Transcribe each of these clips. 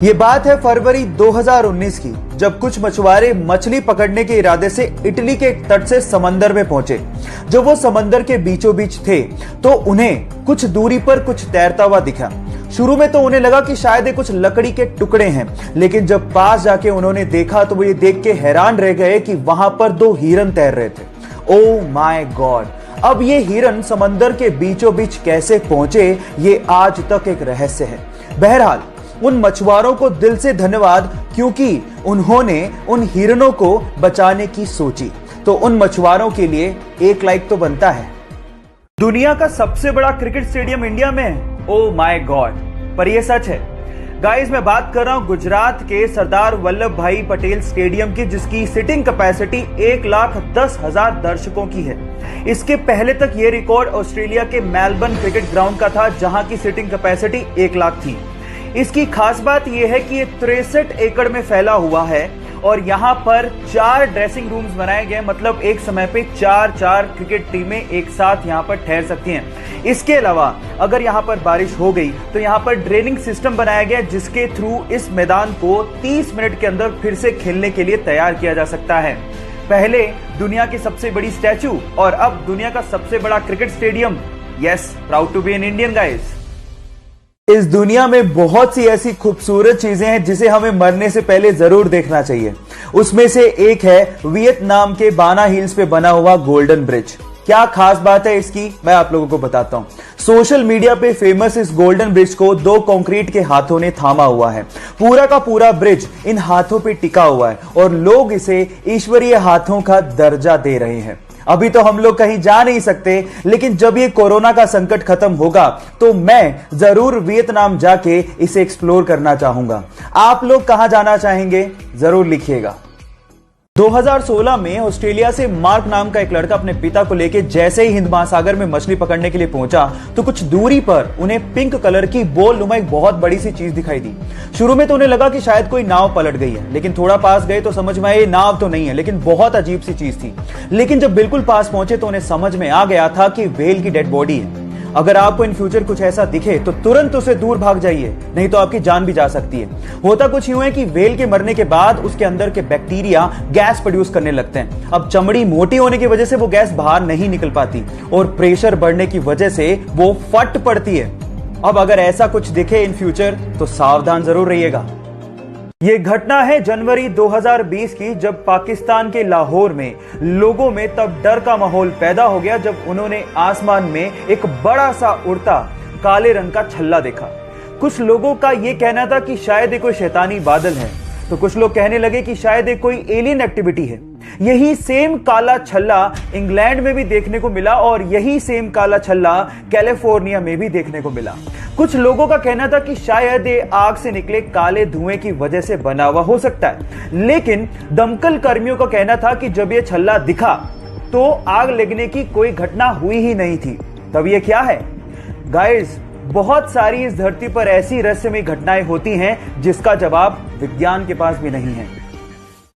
ये बात है फरवरी 2019 की, जब कुछ मछुआरे मछली पकड़ने के इरादे से इटली के एक तट से समंदर में पहुंचे। जब वो समंदर के बीचों बीच थे तो उन्हें कुछ दूरी पर कुछ तैरता हुआ दिखा। शुरू में तो उन्हें लगा कि शायद ये कुछ लकड़ी के टुकड़े हैं, लेकिन जब पास जाके उन्होंने देखा तो वो ये देख के हैरान रह गए कि वहां पर दो हिरन तैर रहे थे। Oh my God! अब ये हिरन समंदर के बीचों बीच कैसे पहुंचे, ये आज तक एक रहस्य है। बहरहाल उन मछुआरों को दिल से धन्यवाद, क्योंकि उन्होंने उन हिरणों को बचाने की सोची। तो उन मछुआरों के लिए एक लाइक तो बनता है। दुनिया का सबसे बड़ा क्रिकेट स्टेडियम इंडिया में है। Oh my God! पर यह सच है गाइस। मैं बात कर रहा हूं गुजरात के सरदार वल्लभ भाई पटेल स्टेडियम की, जिसकी सिटिंग कैपेसिटी 1,10,000 दर्शकों की है। इसके पहले तक यह रिकॉर्ड ऑस्ट्रेलिया के मेलबर्न क्रिकेट ग्राउंड का था, जहां की सिटिंग कैपेसिटी 1 लाख थी। इसकी खास बात यह है कि ये 63 एकड़ में फैला हुआ है और यहाँ पर 4 ड्रेसिंग रूम्स बनाए गए, मतलब एक समय पे 4 क्रिकेट टीमें एक साथ यहाँ पर ठहर सकती हैं। इसके अलावा अगर यहाँ पर बारिश हो गई तो यहाँ पर ड्रेनिंग सिस्टम बनाया गया, जिसके थ्रू इस मैदान को 30 मिनट के अंदर फिर से खेलने के लिए तैयार किया जा सकता है। पहले दुनिया की सबसे बड़ी स्टैचू और अब दुनिया का सबसे बड़ा cricket stadium. Yes, proud to be an Indian guys. इस दुनिया में बहुत सी ऐसी खूबसूरत चीजें हैं जिसे हमें मरने से पहले जरूर देखना चाहिए। उसमें से एक है वियतनाम के बाना हिल्स पे बना हुआ गोल्डन ब्रिज। क्या खास बात है इसकी, मैं आप लोगों को बताता हूं। सोशल मीडिया पे फेमस इस गोल्डन ब्रिज को 2 कंक्रीट के हाथों ने थामा हुआ है। पूरा का पूरा ब्रिज इन हाथों पे टिका हुआ है और लोग इसे ईश्वरीय हाथों का दर्जा दे रहे हैं। अभी तो हम लोग कहीं जा नहीं सकते, लेकिन जब ये कोरोना का संकट खत्म होगा तो मैं जरूर वियतनाम जाके इसे एक्सप्लोर करना चाहूंगा। आप लोग कहां जाना चाहेंगे, जरूर लिखिएगा। 2016 में ऑस्ट्रेलिया से मार्क नाम का एक लड़का अपने पिता को लेकर जैसे ही हिंद महासागर में मछली पकड़ने के लिए पहुंचा तो कुछ दूरी पर उन्हें पिंक कलर की बोल नुमा एक बहुत बड़ी सी चीज दिखाई दी। शुरू में तो उन्हें लगा कि शायद कोई नाव पलट गई है, लेकिन थोड़ा पास गए तो समझ में आया ये नाव तो नहीं है, लेकिन बहुत अजीब सी चीज थी। लेकिन जब बिल्कुल पास पहुंचे तो उन्हें समझ में आ गया था कि व्हेल की डेड बॉडी है। अगर आपको इन फ्यूचर कुछ ऐसा दिखे तो तुरंत उसे दूर भाग जाइए, नहीं तो आपकी जान भी जा सकती है। होता कुछ यूं है कि व्हेल के मरने के बाद उसके अंदर के बैक्टीरिया गैस प्रोड्यूस करने लगते हैं। अब चमड़ी मोटी होने की वजह से वो गैस बाहर नहीं निकल पाती और प्रेशर बढ़ने की वजह से वो फट पड़ती है। अब अगर ऐसा कुछ दिखे इन फ्यूचर तो सावधान जरूर रहिएगा। ये घटना है जनवरी 2020 की, जब पाकिस्तान के लाहौर में लोगों में तब डर का माहौल पैदा हो गया जब उन्होंने आसमान में एक बड़ा सा उड़ता काले रंग का छल्ला देखा। कुछ लोगों का यह कहना था कि शायद ये कोई शैतानी बादल है, तो कुछ लोग कहने लगे कि शायद ये कोई एलियन एक्टिविटी है। यही सेम काला छल्ला इंग्लैंड में भी देखने को मिला और यही सेम काला छल्ला कैलिफोर्निया में भी देखने को मिला। कुछ लोगों का कहना था कि शायद ये आग से निकले काले धुएं की वजह से बना हुआ हो सकता है, लेकिन दमकल कर्मियों का कहना था कि जब ये छल्ला दिखा तो आग लगने की कोई घटना हुई ही नहीं थी। तब ये क्या है गाइस? बहुत सारी इस धरती पर ऐसी रहस्यमयी घटनाएं होती हैं जिसका जवाब विज्ञान के पास भी नहीं है।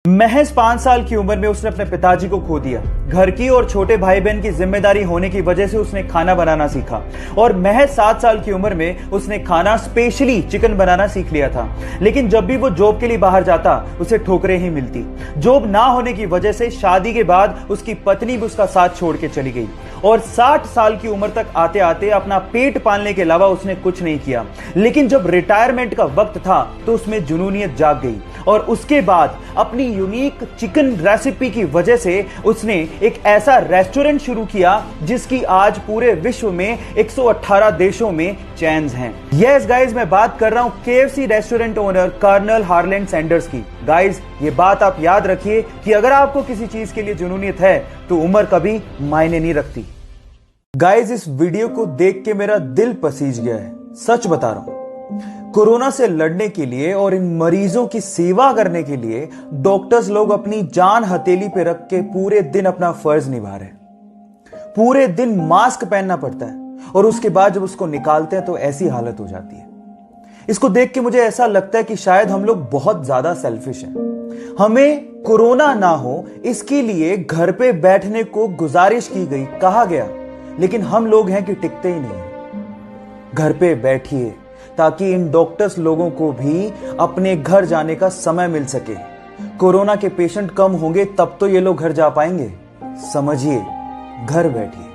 महज 5 साल की उम्र में उसने अपने पिताजी को खो दिया। घर की और छोटे भाई बहन की जिम्मेदारी होने की वजह से उसने खाना बनाना सीखा और महज 7 साल की उम्र में उसने खाना स्पेशली चिकन बनाना सीख लिया था। लेकिन जब भी वो जॉब के लिए बाहर जाता उसे ठोकरें ही मिलती। जॉब ना होने की वजह से शादी के बाद उसकी पत्नी भी उसका साथ छोड़ के चली गई और 60 साल की उम्र तक आते आते अपना पेट पालने के अलावा उसने कुछ नहीं किया। लेकिन जब रिटायरमेंट का वक्त था तो उसमें जुनूनियत जाग गई और उसके बाद अपनी यूनिक चिकन रेसिपी की वजह से उसने एक ऐसा रेस्टोरेंट शुरू किया जिसकी आज पूरे विश्व में 118 देशों में चेन्स हैं। यस गाइस, मैं बात कर रहा हूं KFC restaurant owner colonel Harland Sanders की। गाइस, ये बात आप याद रखिए कि अगर आपको किसी चीज के लिए जुनूनियत है तो उम्र कभी मायने नहीं रखती। गाइस, इस वीडियो को देख के मेरा दिल पसीज गया है, सच बता रहा हूं। कोरोना से लड़ने के लिए और इन मरीजों की सेवा करने के लिए डॉक्टर्स लोग अपनी जान हथेली पे रख के पूरे दिन अपना फर्ज निभा रहे हैं। पूरे दिन मास्क पहनना पड़ता है और उसके बाद जब उसको निकालते हैं तो ऐसी हालत हो जाती है। इसको देख के मुझे ऐसा लगता है कि शायद हम लोग बहुत ज्यादा सेल्फिश हैं। हमें कोरोना ना हो इसके लिए घर पे बैठने को गुजारिश की गई, कहा गया, लेकिन हम लोग हैं कि टिकते ही नहीं। घर पे बैठिए, ताकि इन डॉक्टर्स लोगों को भी अपने घर जाने का समय मिल सके। कोरोना के पेशेंट कम होंगे तब तो ये लोग घर जा पाएंगे। समझिए, घर बैठिए।